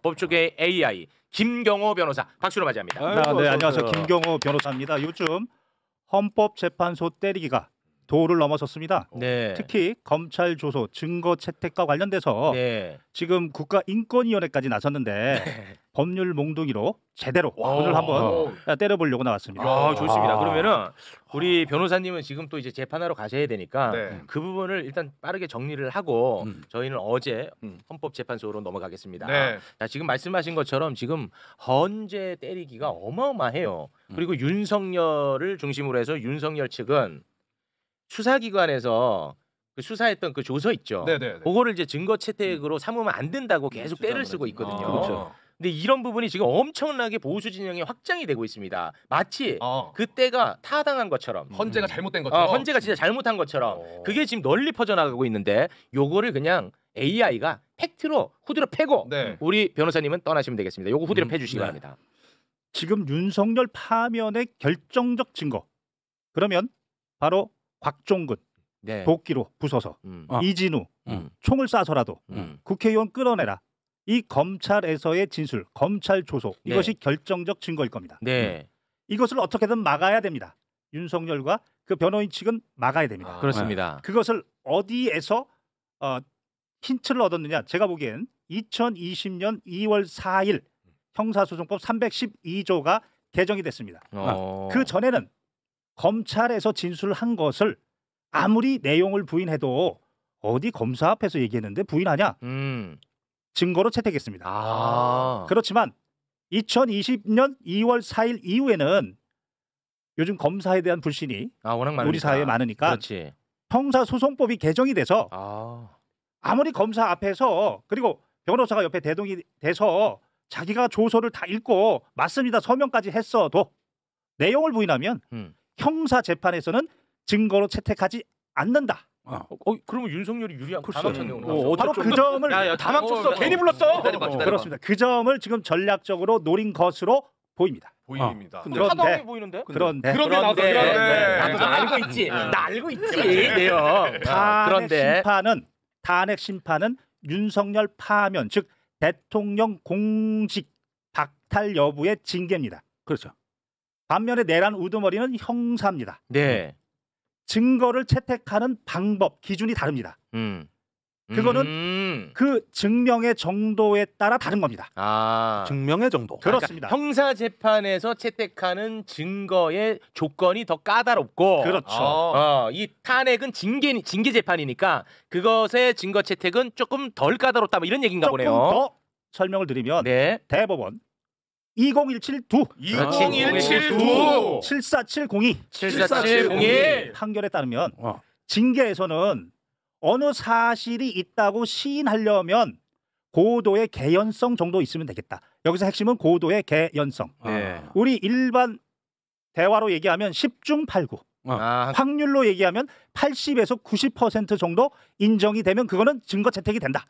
법조계 AI 김경호 변호사 박수로 맞이합니다. 네, 안녕하세요. 김경호 변호사입니다. 요즘 헌법재판소 때리기가 도를 넘어섰습니다. 네. 특히 검찰 조소 증거 채택과 관련돼서 네. 지금 국가인권위원회까지 나섰는데 법률 몽둥이로 제대로 오늘 한번 때려보려고 나왔습니다. 아, 좋습니다. 그러면은 우리 변호사님은 지금 또 이제 재판하러 가셔야 되니까 그 부분을 일단 빠르게 정리를 하고 저희는 어제 헌법재판소로 넘어가겠습니다. 네. 자, 지금 말씀하신 것처럼 지금 헌재 때리기가 어마어마해요. 그리고 윤석열을 중심으로 해서 윤석열 측은 수사기관에서 그 수사했던 그 조서 있죠. 네네. 그거를 이제 증거 채택으로 삼으면 안 된다고 계속 때를 쓰고 있거든요. 그렇죠. 근데 이런 부분이 지금 엄청나게 보수 진영이 확장이 되고 있습니다. 마치 그때가 타당한 것처럼, 헌재가 잘못된 것처럼, 헌재가 진짜 잘못한 것처럼 그게 지금 널리 퍼져나가고 있는데 요거를 그냥 AI가 팩트로 후드로 패고 우리 변호사님은 떠나시면 되겠습니다. 요거 후드로 패주시기 바랍니다. 지금 윤석열 파면의 결정적 증거 그러면 바로 곽종근 도끼로 부숴서 이진우 총을 쏴서라도 국회의원 끌어내라. 이 검찰에서의 진술, 검찰 조소 이것이 결정적 증거일 겁니다. 이것을 어떻게든 막아야 됩니다. 윤석열과 그 변호인 측은 막아야 됩니다. 그렇습니다. 그것을 어디에서 힌트를 얻었느냐? 제가 보기엔 2020년 2월 4일 형사소송법 312조가 개정이 됐습니다. 그 전에는 검찰에서 진술한 것을 아무리 내용을 부인해도 어디 검사 앞에서 얘기했는데 부인하냐? 증거로 채택했습니다. 그렇지만 2020년 2월 4일 이후에는 요즘 검사에 대한 불신이 우리 사회에 많으니까 형사소송법이 개정이 돼서 아무리 검사 앞에서 그리고 변호사가 옆에 대동이 돼서 자기가 조서를 다 읽고 맞습니다 서명까지 했어도 내용을 부인하면 형사 재판에서는 증거로 채택하지 않는다. 그러면 윤석열이 유리한 다 맞췄네. 바로 그 점을 다 맞췄어. 괜히 불렀어. 그렇습니다. 그 점을 지금 전략적으로 노린 것으로 보입니다. 보입니다. 타당해 보이는데? 그런데 나도 알고 있지. 나 알고 있지. 내용. 탄핵 심판은 윤석열 파면 즉 대통령 공직 박탈 여부의 징계입니다. 그렇죠. 반면에 내란 우두머리는 형사입니다. 네. 증거를 채택하는 방법, 기준이 다릅니다. 그거는 그 증명의 정도에 따라 다른 겁니다. 증명의 정도. 그렇습니다. 그러니까 형사 재판에서 채택하는 증거의 조건이 더 까다롭고, 그렇죠. 이 탄핵은 징계 재판이니까 그것의 증거 채택은 조금 덜 까다롭다. 뭐 이런 얘기인가 보네요. 조금 더 설명을 드리면 대법원 20172 74702 판결에 따르면 징계에서는 어느 사실이 있다고 시인하려면 고도의 개연성 정도 있으면 되겠다. 여기서 핵심은 고도의 개연성. 우리 일반 대화로 얘기하면 10중 8구. 확률로 얘기하면 80에서 90% 정도 인정이 되면 그거는 증거 채택이 된다.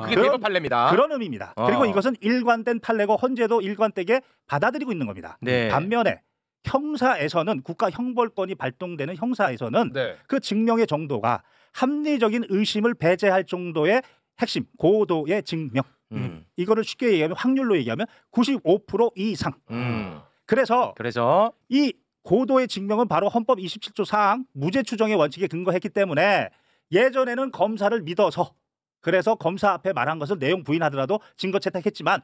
그게 대법 판례입니다. 그런 의미입니다. 그리고 이것은 일관된 판례고 헌재도 일관되게 받아들이고 있는 겁니다. 반면에 형사에서는 국가 형벌권이 발동되는 형사에서는 그 증명의 정도가 합리적인 의심을 배제할 정도의 핵심 고도의 증명. 이거를 쉽게 얘기하면 확률로 얘기하면 95% 이상. 그래서 이 고도의 증명은 바로 헌법 27조 4항 무죄 추정의 원칙에 근거했기 때문에 예전에는 검사를 믿어서 그래서 검사 앞에 말한 것을 내용 부인하더라도 증거 채택했지만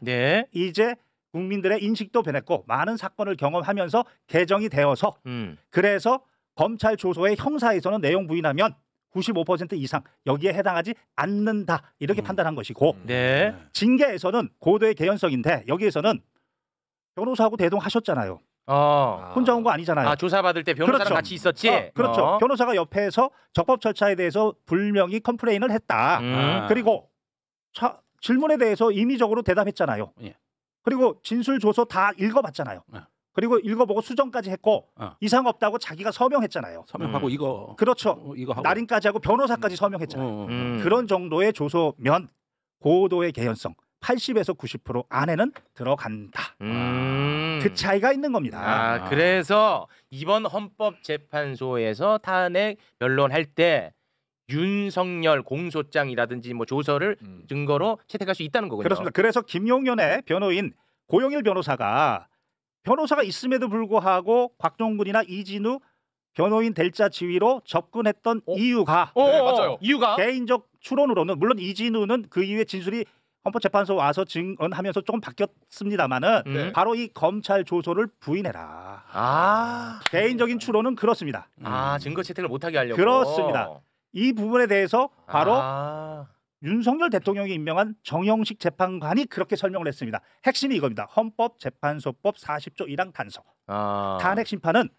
이제 국민들의 인식도 변했고 많은 사건을 경험하면서 개정이 되어서 그래서 검찰 조소의 형사에서는 내용 부인하면 95% 이상 여기에 해당하지 않는다 이렇게 판단한 것이고 징계에서는 고도의 개연성인데 여기에서는 변호사하고 대동하셨잖아요. 혼자 온 거 아니잖아요. 조사받을 때 변호사랑 같이 있었지. 그렇죠. 변호사가 옆에서 적법 절차에 대해서 불명히 컴플레인을 했다. 그리고 질문에 대해서 임의적으로 대답했잖아요. 그리고 진술 조서 다 읽어봤잖아요. 그리고 읽어보고 수정까지 했고 이상 없다고 자기가 서명했잖아요. 서명하고 이거 그렇죠. 이거 하고. 날인까지 하고 변호사까지 서명했잖아요. 그런 정도의 조소면 고도의 개연성 80에서 90% 안에는 들어간다. 그 차이가 있는 겁니다. 그래서 이번 헌법재판소에서 탄핵 변론할 때 윤석열 공소장이라든지 뭐 조서를 증거로 채택할 수 있다는 거군요. 그렇습니다. 그래서 김용현의 변호인 고영일 변호사가 있음에도 불구하고 곽종근이나 이진우 변호인 delta 지위로 접근했던 이유가 네, 맞아요. 이유가 개인적 추론으로는 물론 이진우는 그 이후에 진술이 헌법재판소 와서 증언하면서 조금 바뀌었습니다만은 바로 이 검찰 조서를 부인해라. 개인적인 추론은 그렇습니다. 증거 채택을 못하게 하려고. 그렇습니다. 이 부분에 대해서 바로 윤석열 대통령이 임명한 정영식 재판관이 그렇게 설명을 했습니다. 핵심이 이겁니다. 헌법재판소법 40조 1항 단서. 탄핵 심판은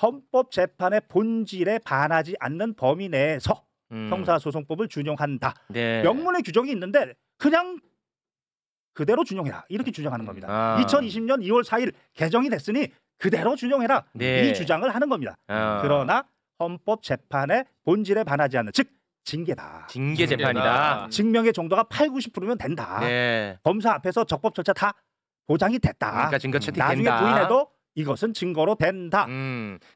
헌법재판의 본질에 반하지 않는 범위 내에서 형사소송법을 준용한다. 네. 명문의 규정이 있는데 그냥 그대로 준용해라. 이렇게 주장하는 겁니다. 2020년 2월 4일 개정이 됐으니 그대로 준용해라. 네. 이 주장을 하는 겁니다. 그러나 헌법재판의 본질에 반하지 않는 즉 징계다. 징계 재판이다. 증명의 정도가 80~90%면 된다. 네. 검사 앞에서 적법 절차 다 보장이 됐다. 그러니까 증거 채택된다. 나중에 부인해도 이것은 증거로 된다.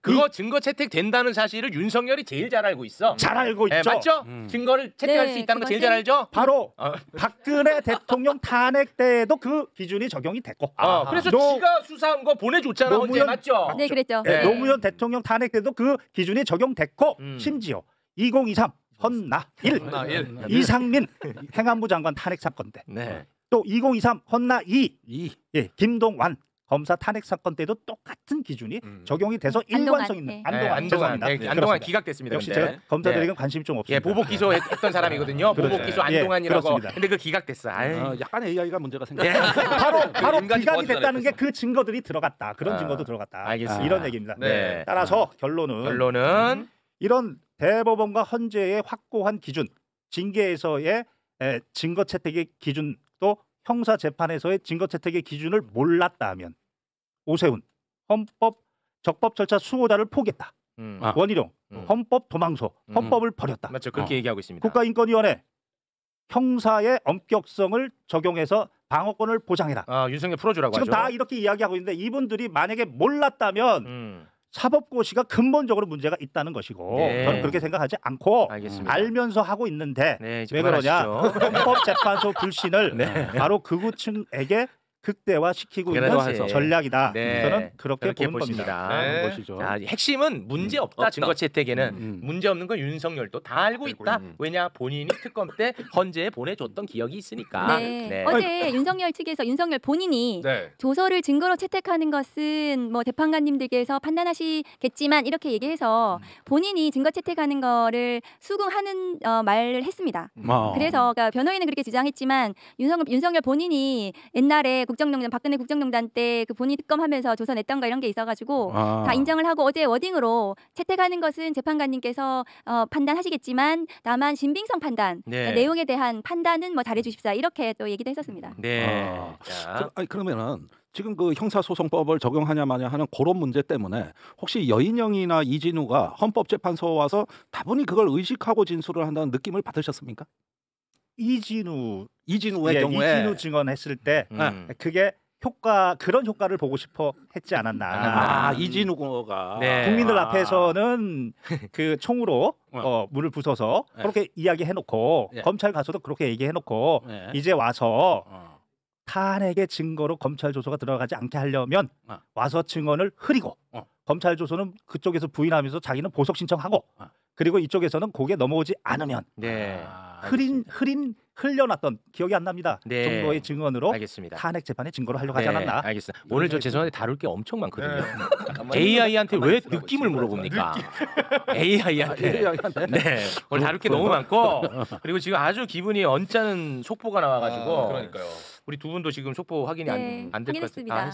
그거 증거 채택된다는 사실을 윤석열이 제일 잘 알고 있어. 잘 알고 있죠. 맞죠? 증거를 채택할 수 있다는 거 제일 잘 알죠? 바로 박근혜 대통령 탄핵 때에도 그 기준이 적용이 됐고. 그래서 지가 수사한 거 보내줬잖아. 언제 맞죠? 네, 그랬죠. 네, 노무현 대통령 탄핵 때도 그 기준이 적용됐고 심지어 2023 헌나일 이상민 행안부 장관 탄핵 사건 때 또 2023 헌나이 김동완 검사 탄핵 사건 때도 똑같은 기준이 적용이 돼서 일관성 있는 안동안 기각됐습니다. 역시 제가 검사들에게 관심이 좀 없습니다. 보복 기소했던 사람이거든요. 보복 기소 안동안이라고. 근데 그 기각됐어. 약간 AI가 문제가 생겼. 바로 기각이 됐다는 게 그 증거들이 들어갔다. 그런 증거도 들어갔다. 알겠습니다. 이런 얘기입니다. 네. 따라서 결론은 이런 대법원과 헌재의 확고한 기준, 징계에서의 증거 채택의 기준 또 형사 재판에서의 증거 채택의 기준을 몰랐다면 오세훈 헌법 적법 절차 수호자를 포기했다. 원희룡 헌법 도망소 헌법을 버렸다. 맞죠. 그렇게 얘기하고 있습니다. 국가인권위원회 형사의 엄격성을 적용해서 방어권을 보장해라. 윤석열 풀어주라고 지금 하죠. 다 이렇게 이야기하고 있는데 이분들이 만약에 몰랐다면 사법고시가 근본적으로 문제가 있다는 것이고 저는 그렇게 생각하지 않고 알면서 하고 있는데 왜 그러냐. 헌법재판소 불신을 바로 극우층에게 극대화시키고 있는 전략이다. 저는 그렇게 보는 겁니다. 자, 핵심은 문제 없다. 증거 채택에는 문제 없는 건 윤석열도 다 알고 있다. 왜냐 본인이 특검 때 헌재에 보내줬던 기억이 있으니까. 어제 윤석열 측에서 윤석열 본인이 조서를 증거로 채택하는 것은 뭐 재판관님들께서 판단하시겠지만 이렇게 얘기해서 본인이 증거 채택하는 거를 수긍하는 말을 했습니다. 그래서 그러니까 변호인은 그렇게 주장했지만 윤석열 본인이 옛날에 박근혜 국정농단 때 그 본인 특검하면서 조서 냈던 거 이런 게 있어가지고 다 인정을 하고 어제 워딩으로 채택하는 것은 재판관님께서 판단하시겠지만 다만 신빙성 판단 그러니까 내용에 대한 판단은 뭐 잘해주십사 이렇게 또 얘기도 했었습니다. 그러면은 지금 그 형사소송법을 적용하냐 마냐 하는 그런 문제 때문에 혹시 여인영이나 이진우가 헌법재판소 와서 다분히 그걸 의식하고 진술을 한다는 느낌을 받으셨습니까? 이진우의 경우에 이진우 증언했을 때 그게 그런 효과를 보고 싶어 했지 않았나. 이진우가 국민들 앞에서는 그 총으로 물을 부숴서 그렇게 이야기해놓고 검찰 가서도 그렇게 얘기해놓고 이제 와서 탄핵의 증거로 검찰 조서가 들어가지 않게 하려면 와서 증언을 흐리고 검찰 조서는 그쪽에서 부인하면서 자기는 보석 신청하고 그리고 이쪽에서는 고개 넘어오지 않으면 흘려놨던 기억이 안 납니다. 정도의 증언으로 탄핵 재판의 증거로 하려고 하지 않았나. 알겠습니다. 오늘 저 죄송한데 다룰 게 엄청 많거든요. AI한테 왜 느낌을 물어봅니까? AI한테. 오늘 다룰 게 너무 많고 그리고 지금 아주 기분이 언짢은 속보가 나와가지고 우리 두 분도 지금 속보 확인이 안 될 것 같아요.